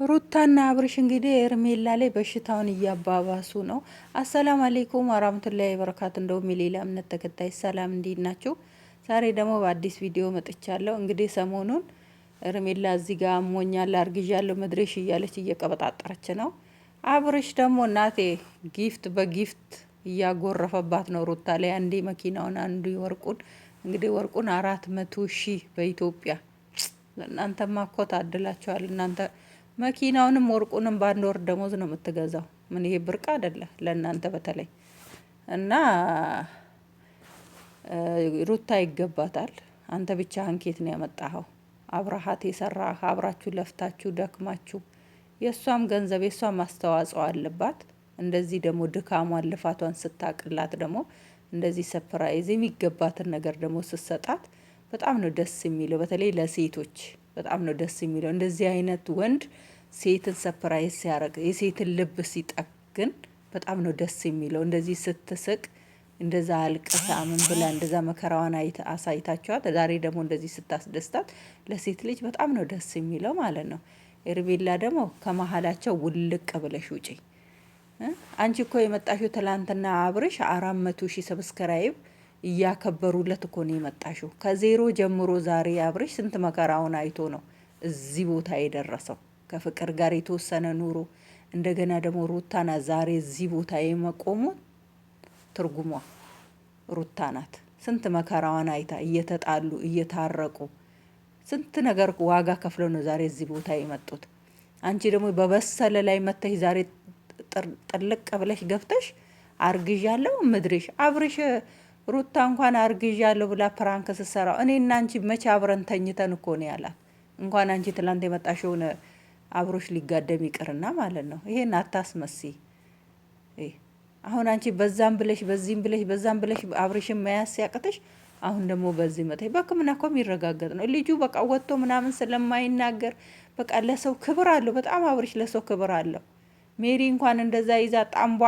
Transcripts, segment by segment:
ሩታና አብርሽ እንግዲህ ኤርሜላ ላይ በሽታውን እያባባሱ ነው። አሰላም አሌይኩም ወራህመቱላሂ ወበረካቱ። እንደውም የሌላ እምነት ተከታይ ሰላም እንዴት ናችሁ? ዛሬ ደግሞ በአዲስ ቪዲዮ መጥቻለሁ። እንግዲህ ሰሞኑን ኤርሜላ እዚህ ጋር አሞኛል፣ አርግዣለሁ፣ መድረሽ እያለች እየቀበጣጠረች ነው። አብርሽ ደግሞ እናቴ ጊፍት በጊፍት እያጎረፈባት ነው ሩታ ላይ። አንዴ መኪናውን፣ አንዱ ወርቁን። እንግዲህ ወርቁን 400,000 በኢትዮጵያ። እናንተማ እኮ ታድላችኋል እናንተ። መኪናውንም ወርቁንም በአንድ ወር ደሞዝ ነው የምትገዛው። ምን ይሄ ብርቅ አይደለ ለእናንተ በተለይ። እና ሩታ ይገባታል። አንተ ብቻ አንኬት ነው ያመጣኸው? አብረሃት የሰራህ አብራችሁ ለፍታችሁ ደክማችሁ፣ የእሷም ገንዘብ የእሷም አስተዋጽኦ አለባት። እንደዚህ ደግሞ ድካሟን ልፋቷን ስታቅላት ደግሞ እንደዚህ ሰፕራይዝ የሚገባትን ነገር ደግሞ ስትሰጣት በጣም ነው ደስ የሚለው። በተለይ ለሴቶች በጣም ነው ደስ የሚለው እንደዚህ አይነት ወንድ ሴትን ሰፕራይዝ ሲያደርግ፣ የሴትን ልብ ሲጠግን በጣም ነው ደስ የሚለው። እንደዚህ ስትስቅ፣ እንደዛ አልቅሳ ምን ብላ እንደዛ መከራዋን አሳይታችኋት፣ ዛሬ ደግሞ እንደዚህ ስታስደስታት ለሴት ልጅ በጣም ነው ደስ የሚለው ማለት ነው። ኤርሜላ ደግሞ ከመሀላቸው ውልቅ ብለሽ ውጪ። አንቺ እኮ የመጣሽው ትላንትና አብርሽ 400,000 ሰብስክራይብ እያከበሩለት እኮ ነው የመጣሽው። ከዜሮ ጀምሮ ዛሬ አብርሽ ስንት መከራውን አይቶ ነው እዚህ ቦታ የደረሰው። ከፍቅር ጋር የተወሰነ ኑሮ እንደገና ደግሞ ሩታና ዛሬ እዚህ ቦታ የመቆሙ ትርጉሟ ሩታ ናት። ስንት መከራዋን አይታ እየተጣሉ እየታረቁ ስንት ነገር ዋጋ ከፍለው ነው ዛሬ እዚህ ቦታ የመጡት። አንቺ ደግሞ በበሰለ ላይ መተሽ ዛሬ ጥልቅ ብለሽ ገብተሽ አርግዣለሁ ምድርሽ። አብርሽ ሩታ እንኳን አርግዣለሁ ብላ ፕራንክ ስትሰራው እኔና አንቺ መቼ አብረን ተኝተን እኮ ነው ያላት። እንኳን አንቺ ትላንት የመጣሽውን አብሮሽ ሊጋደም ይቅርና ማለት ነው። ይሄን አታስመሲ። አሁን አንቺ በዛም ብለሽ በዚህም ብለሽ በዛም ብለሽ አብርሽን መያዝ ሲያቅተሽ አሁን ደግሞ በዚህ መጣይ። በሕክምና እኮ የሚረጋገጥ ነው ልጁ። በቃ ወጥቶ ምናምን ስለማይናገር በቃ ለሰው ክብር አለው በጣም አብርሽ ለሰው ክብር አለው። ሜሪ እንኳን እንደዛ ይዛ ጣምቧ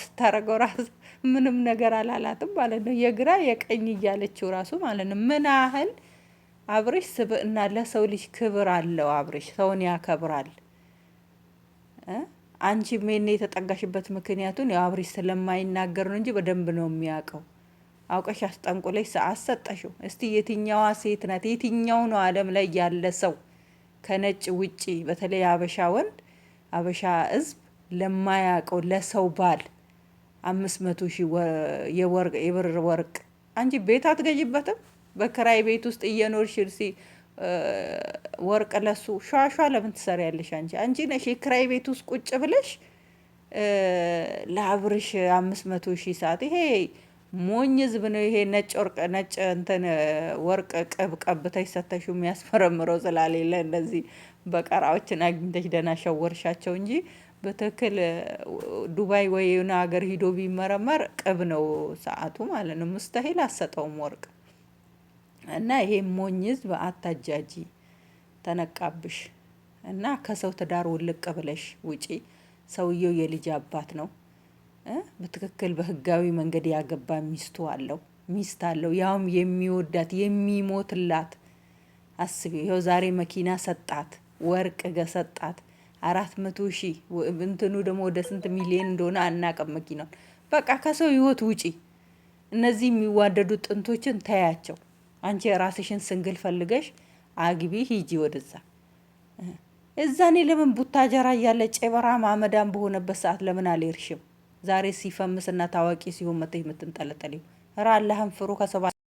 ስታረገው ራሱ ምንም ነገር አላላትም ማለት ነው። የግራ የቀኝ እያለችው ራሱ ማለት ነው። ምን ያህል አብርሽ ስብዕና ለሰው ልጅ ክብር አለው። አብርሽ ሰውን ያከብራል። አንቺ ምን የተጠጋሽበት ምክንያቱን ያው አብርሽ ስለማይናገር ነው እንጂ በደንብ ነው የሚያውቀው። አውቀሽ አስጠንቁለሽ ሰዓት ሰጠሽው። እስቲ የትኛዋ ሴት ናት የትኛው ነው ዓለም ላይ ያለ ሰው ከነጭ ውጪ በተለይ አበሻ ወንድ አበሻ ሕዝብ ለማያውቀው ለሰው ባል 500,000 የብር ወርቅ አንቺ ቤት አትገዥበትም? በክራይ ቤት ውስጥ እየኖርሽ ወርቅ ለሱ ሿሿ ለምን ትሰሪያለሽ? አንቺ ነሽ የክራይ ቤት ውስጥ ቁጭ ብለሽ ለአብርሽ 500,000 ሰዓት። ይሄ ሞኝ ህዝብ ነው ይሄ። ነጭ ወርቅ ነጭ እንትን ወርቅ ቅብ ቀብተሽ ሰተሹ የሚያስመረምረው ስላሌለ እንደዚህ በቀራዎችን አግኝተሽ ደህና ሸወርሻቸው እንጂ በትክክል ዱባይ ወይ የሆነ ሀገር ሂዶ ቢመረመር ቅብ ነው ሰዓቱ ማለት ነው። ሙስተሂል አሰጠውም ወርቅ። እና ይሄ ሞኝ ህዝብ አታጃጂ፣ ተነቃብሽ። እና ከሰው ትዳር ውልቅ ብለሽ ውጪ። ሰውየው የልጅ አባት ነው። በትክክል በህጋዊ መንገድ ያገባ ሚስት አለው ያውም የሚወዳት የሚሞትላት። አስቢ፣ ይኸው ዛሬ መኪና ሰጣት፣ ወርቅ ገሰጣት 400,000 እንትኑ ደግሞ ወደ ስንት ሚሊዮን እንደሆነ አናውቅም መኪናውን። በቃ ከሰው ህይወት ውጪ። እነዚህ የሚዋደዱ ጥንቶችን ተያቸው። አንቺ የራስሽን ስንግል ፈልገሽ አግቢ፣ ሂጂ ወደዛ። እዛኔ ለምን ቡታጀራ እያለ ጨበራ ማመዳን በሆነበት ሰዓት ለምን አልሄድሽም? ዛሬ ሲፈምስና ታዋቂ ሲሆን መተሽ የምትንጠለጠሊው ራ አላህን ፍሩ።